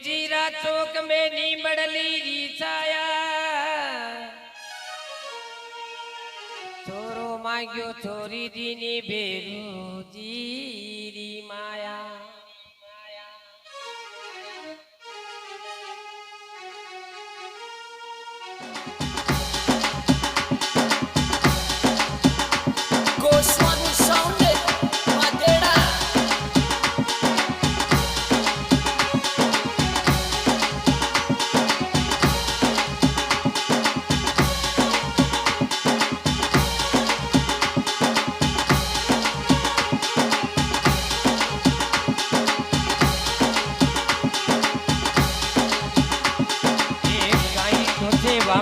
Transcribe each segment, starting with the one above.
जीरा चौक में नी बड़ली री छाया छोरो मांग्यो छोरी दी नी बेरू जीरी माया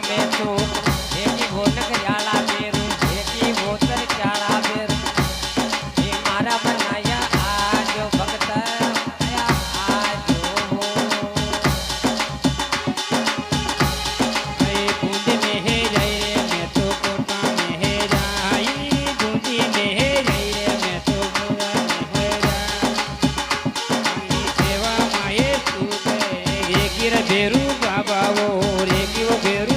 में तो देखी भोनक याला बेरू देखी भोतर चाला बेर ये मारा बनाया आज भक्त आया आज हो ए बूंद में है जाए मैं तो कोटा में है जाई बूंदी में है जाए मैं तो पूरा में है जाई सेवा माए तू ये गिर बेरू बाबा वो रे की वो बेरू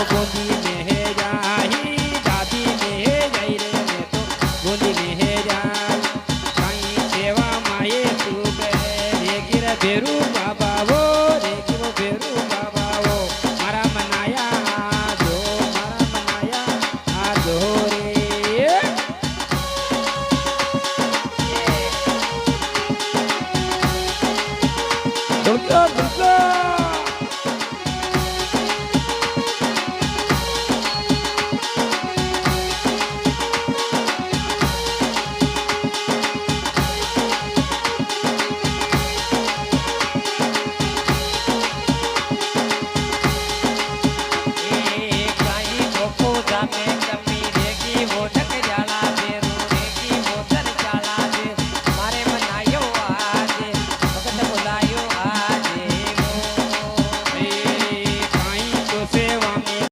Go